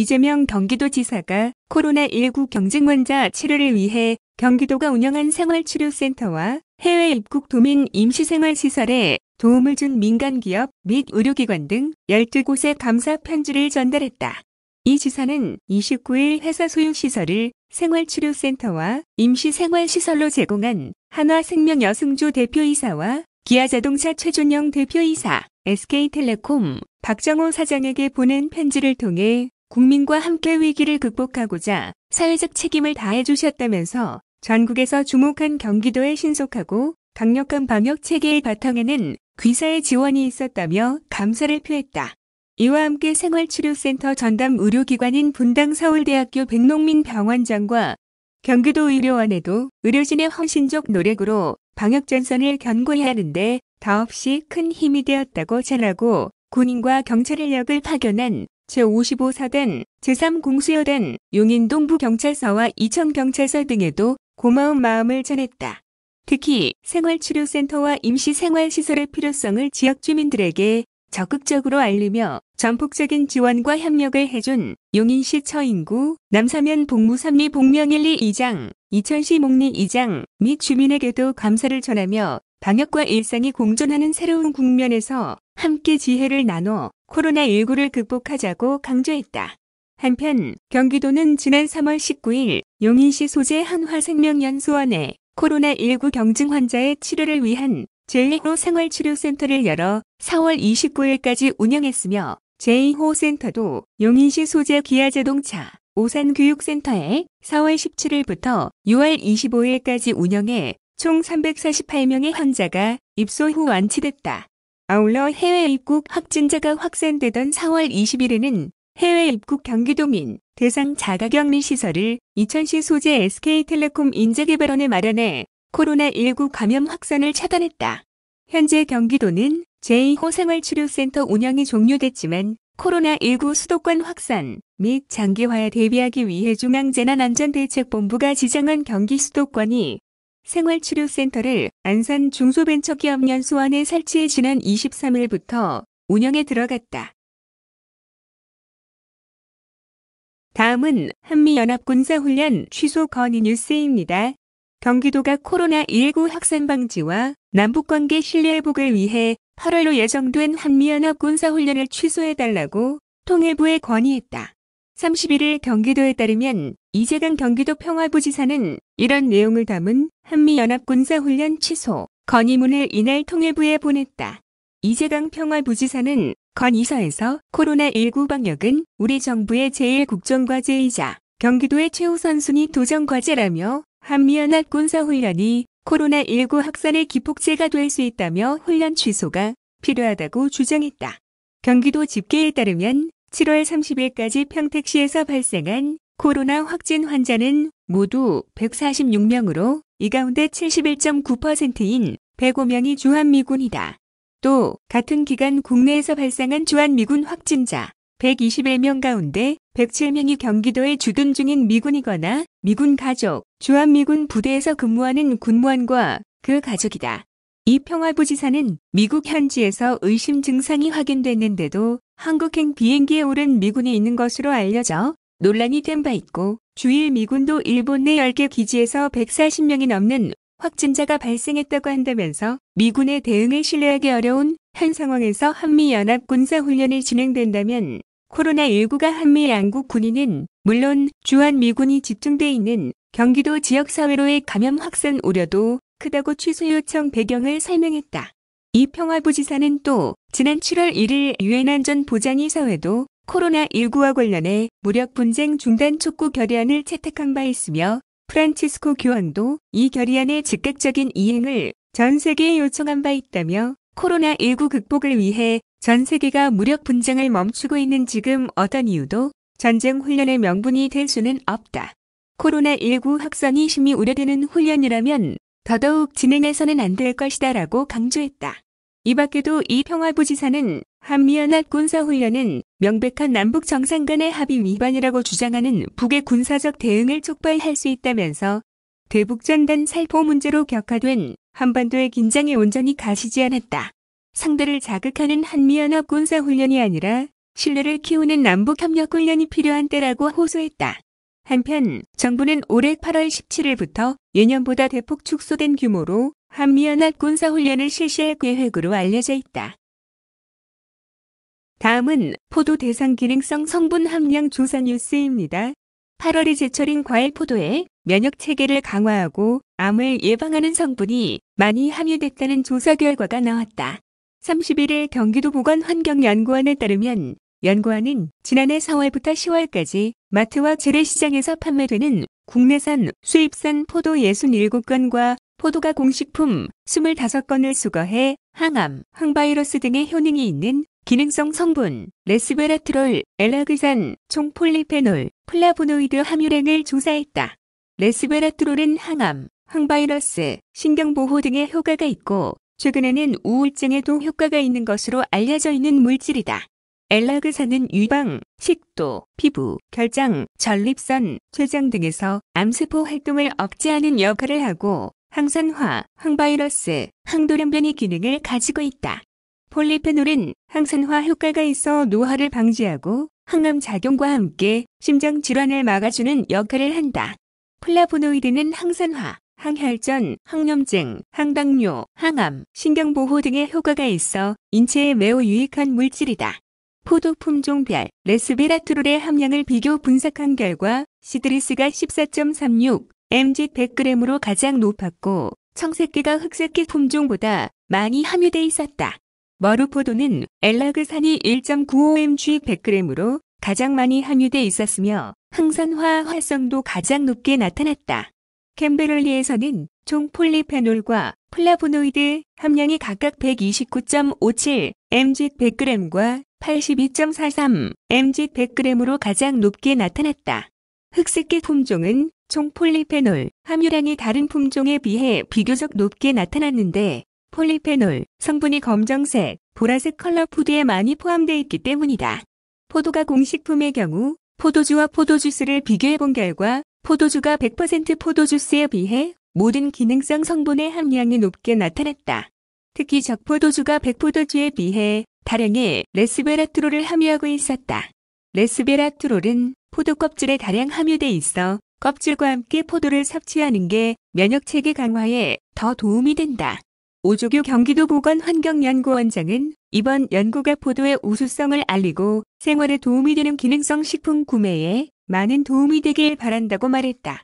이재명 경기도지사가 코로나19 경증 환자 치료를 위해 경기도가 운영한 생활치료센터와 해외 입국 도민 임시생활시설에 도움을 준 민간기업 및 의료기관 등 12곳에 감사 편지를 전달했다. 이 지사는 29일 회사 소유시설을 생활치료센터와 임시생활시설로 제공한 한화생명 여승조 대표이사와 기아자동차 최준영 대표이사, SK텔레콤 박정호 사장에게 보낸 편지를 통해 국민과 함께 위기를 극복하고자 사회적 책임을 다해 주셨다면서 전국에서 주목한 경기도의 신속하고 강력한 방역 체계의 바탕에는 귀사의 지원이 있었다며 감사를 표했다. 이와 함께 생활치료센터 전담 의료기관인 분당 서울대학교 백농민병원장과 경기도의료원에도 의료진의 헌신적 노력으로 방역전선을 견고히 하는데 더없이 큰 힘이 되었다고 전하고 군인과 경찰 인력을 파견한 제55사단, 제3공수여단, 용인동부경찰서와 이천경찰서 등에도 고마운 마음을 전했다. 특히 생활치료센터와 임시생활시설의 필요성을 지역 주민들에게 적극적으로 알리며 전폭적인 지원과 협력을 해준 용인시 처인구, 남사면 복무삼리 복명일리 이장, 이천시 목리 이장 및 주민에게도 감사를 전하며 방역과 일상이 공존하는 새로운 국면에서 함께 지혜를 나눠 코로나19를 극복하자고 강조했다. 한편 경기도는 지난 3월 19일 용인시 소재 한화생명연수원에 코로나19 경증 환자의 치료를 위한 제1호 생활치료센터를 열어 4월 29일까지 운영했으며 제2호 센터도 용인시 소재 기아자동차 오산교육센터에 4월 17일부터 6월 25일까지 운영해 총 348명의 환자가 입소 후 완치됐다. 아울러 해외 입국 확진자가 확산되던 4월 20일에는 해외 입국 경기도민 대상 자가격리 시설을 이천시 소재 SK텔레콤 인재개발원에 마련해 코로나19 감염 확산을 차단했다. 현재 경기도는 제2호 생활치료센터 운영이 종료됐지만 코로나19 수도권 확산 및 장기화에 대비하기 위해 중앙재난안전대책본부가 지정한 경기 수도권이 생활치료센터를 안산 중소벤처기업연수원에 설치해 지난 23일부터 운영에 들어갔다. 다음은 한미연합군사훈련 취소 건의 뉴스입니다. 경기도가 코로나19 확산 방지와 남북관계 신뢰회복을 위해 8월로 예정된 한미연합군사훈련을 취소해달라고 통일부에 건의했다. 31일 경기도에 따르면 이재강 경기도 평화부지사는 이런 내용을 담은 한미연합군사훈련 취소 건의문을 이날 통일부에 보냈다. 이재강 평화부지사는 건의서에서 코로나19 방역은 우리 정부의 제1국정과제이자 경기도의 최우선순위 도전과제라며 한미연합군사훈련이 코로나19 확산의 기폭제가 될 수 있다며 훈련 취소가 필요하다고 주장했다. 경기도 집계에 따르면 7월 30일까지 평택시에서 발생한 코로나 확진 환자는 모두 146명으로 이 가운데 71.9%인 105명이 주한미군이다. 또 같은 기간 국내에서 발생한 주한미군 확진자 121명 가운데 107명이 경기도에 주둔 중인 미군이거나 미군 가족, 주한미군 부대에서 근무하는 군무원과 그 가족이다. 이 평화부지사는 미국 현지에서 의심 증상이 확인됐는데도 한국행 비행기에 오른 미군이 있는 것으로 알려져 논란이 된 바 있고 주일 미군도 일본 내 10개 기지에서 140명이 넘는 확진자가 발생했다고 한다면서 미군의 대응을 신뢰하기 어려운 현 상황에서 한미연합군사훈련이 진행된다면 코로나19가 한미 양국 군인은 물론 주한미군이 집중돼 있는 경기도 지역사회로의 감염 확산 우려도 크다고 취소 요청 배경을 설명했다. 이 평화부지사는 또 지난 7월 1일 유엔 안전보장이사회도 코로나19와 관련해 무력 분쟁 중단 촉구 결의안을 채택한 바 있으며 프란치스코 교황도 이 결의안의 즉각적인 이행을 전 세계에 요청한 바 있다며 코로나19 극복을 위해 전 세계가 무력 분쟁을 멈추고 있는 지금 어떤 이유도 전쟁 훈련의 명분이 될 수는 없다. 코로나19 확산이 심히 우려되는 훈련이라면 더더욱 진행해서는 안 될 것이다라고 강조했다. 이 밖에도 이 평화부지사는 한미연합군사훈련은 명백한 남북 정상 간의 합의 위반이라고 주장하는 북의 군사적 대응을 촉발할 수 있다면서 대북전단 살포 문제로 격화된 한반도의 긴장이 온전히 가시지 않았다. 상대를 자극하는 한미연합군사훈련이 아니라 신뢰를 키우는 남북협력 훈련이 필요한 때라고 호소했다. 한편 정부는 올해 8월 17일부터 예년보다 대폭 축소된 규모로 한미연합 군사훈련을 실시할 계획으로 알려져 있다. 다음은 포도 대상 기능성 성분 함량 조사 뉴스입니다. 8월이 제철인 과일 포도에 면역 체계를 강화하고 암을 예방하는 성분이 많이 함유됐다는 조사 결과가 나왔다. 31일 경기도 보건환경연구원에 따르면 연구원은 지난해 4월부터 10월까지 마트와 재래시장에서 판매되는 국내산, 수입산 포도 67건과 포도가 공식품 25건을 수거해 항암, 항바이러스 등의 효능이 있는 기능성 성분, 레스베라트롤, 엘라그산, 총폴리페놀, 플라보노이드 함유량을 조사했다. 레스베라트롤은 항암, 항바이러스, 신경보호 등의 효과가 있고 최근에는 우울증에도 효과가 있는 것으로 알려져 있는 물질이다. 엘라그산은 유방, 식도, 피부, 결장, 전립선, 췌장 등에서 암세포 활동을 억제하는 역할을 하고 항산화, 항바이러스, 항돌연변이 기능을 가지고 있다. 폴리페놀은 항산화 효과가 있어 노화를 방지하고 항암 작용과 함께 심장 질환을 막아주는 역할을 한다. 플라보노이드는 항산화, 항혈전, 항염증, 항당뇨, 항암, 신경보호 등의 효과가 있어 인체에 매우 유익한 물질이다. 포도 품종별 레스베라트롤의 함량을 비교 분석한 결과 시드리스가 14.36, mg 100g으로 가장 높았고 청색기가 흑색기 품종보다 많이 함유돼 있었다. 머루포도는 엘라그산이 1.95mg 100g으로 가장 많이 함유돼 있었으며 항산화 활성도 가장 높게 나타났다. 캠베럴리에서는 총 폴리페놀과 플라보노이드 함량이 각각 129.57 mg 100g과 82.43 mg 100g으로 가장 높게 나타났다. 흑색기 품종은 총 폴리페놀 함유량이 다른 품종에 비해 비교적 높게 나타났는데 폴리페놀 성분이 검정색, 보라색 컬러 푸드에 많이 포함되어 있기 때문이다. 포도가 공식품의 경우 포도주와 포도주스를 비교해본 결과 포도주가 100% 포도주스에 비해 모든 기능성 성분의 함량이 높게 나타났다. 특히 적포도주가 백포도주에 비해 다량의 레스베라트롤을 함유하고 있었다. 레스베라트롤은 포도 껍질에 다량 함유돼 있어 껍질과 함께 포도를 섭취하는 게 면역체계 강화에 더 도움이 된다. 오조규 경기도 보건환경연구원장은 이번 연구가 포도의 우수성을 알리고 생활에 도움이 되는 기능성 식품 구매에 많은 도움이 되길 바란다고 말했다.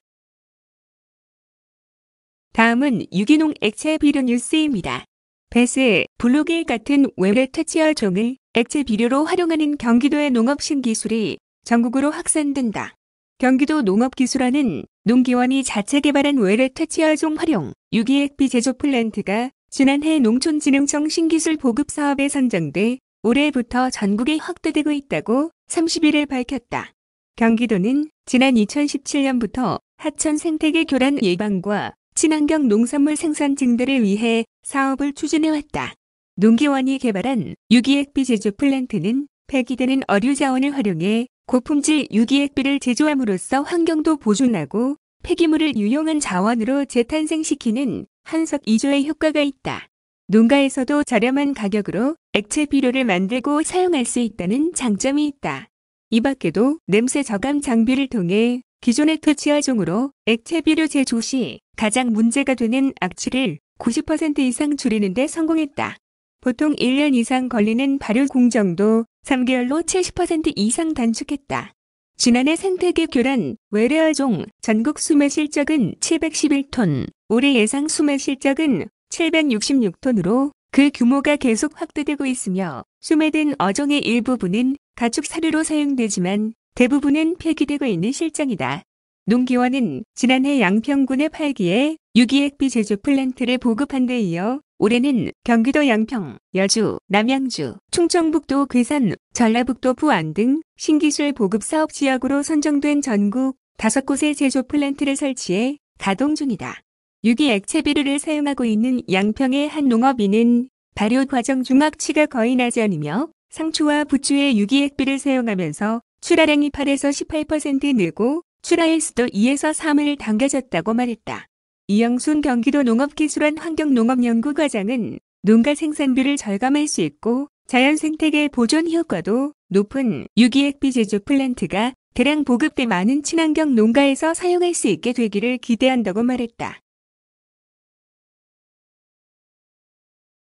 다음은 유기농 액체 비료 뉴스입니다. 배스, 블루길 같은 외래 퇴치열 종을 액체 비료로 활용하는 경기도의 농업 신기술이 전국으로 확산된다. 경기도 농업기술원은 농기원이 자체 개발한 외래 퇴치열종 활용 유기액비 제조 플랜트가 지난해 농촌진흥청 신기술 보급 사업에 선정돼 올해부터 전국에 확대되고 있다고 31일 밝혔다. 경기도는 지난 2017년부터 하천 생태계 교란 예방과 친환경 농산물 생산 증대를 위해 사업을 추진해왔다. 농기원이 개발한 유기액비 제조 플랜트는 폐기되는 어류 자원을 활용해 고품질 유기액비를 제조함으로써 환경도 보존하고 폐기물을 유용한 자원으로 재탄생시키는 한석이조의 효과가 있다. 농가에서도 저렴한 가격으로 액체 비료를 만들고 사용할 수 있다는 장점이 있다. 이 밖에도 냄새 저감 장비를 통해 기존의 퇴치열종으로 액체 비료 제조 시 가장 문제가 되는 악취를 90% 이상 줄이는 데 성공했다. 보통 1년 이상 걸리는 발효 공정도 3개월로 70% 이상 단축했다. 지난해 생태계 교란 외래어종 전국 수매 실적은 711톤, 올해 예상 수매 실적은 766톤으로 그 규모가 계속 확대되고 있으며 수매된 어종의 일부분은 가축 사료로 사용되지만 대부분은 폐기되고 있는 실정이다. 농기원은 지난해 양평군의 8기에 유기액비 제조 플랜트를 보급한 데 이어 올해는 경기도 양평, 여주, 남양주, 충청북도 괴산, 전라북도 부안 등 신기술 보급 사업 지역으로 선정된 전국 5곳의 제조 플랜트를 설치해 가동 중이다. 유기 액체 비료를 사용하고 있는 양평의 한 농업인은 발효 과정 중 악취가 거의 나지 않으며 상추와 부추의 유기 액비를 사용하면서 출하량이 8에서 18% 늘고 출하일수도 2에서 3을 당겨졌다고 말했다. 이영순 경기도 농업기술원 환경농업연구과장은 농가 생산비를 절감할 수 있고 자연 생태계 보존 효과도 높은 유기액비 제조 플랜트가 대량 보급돼 많은 친환경 농가에서 사용할 수 있게 되기를 기대한다고 말했다.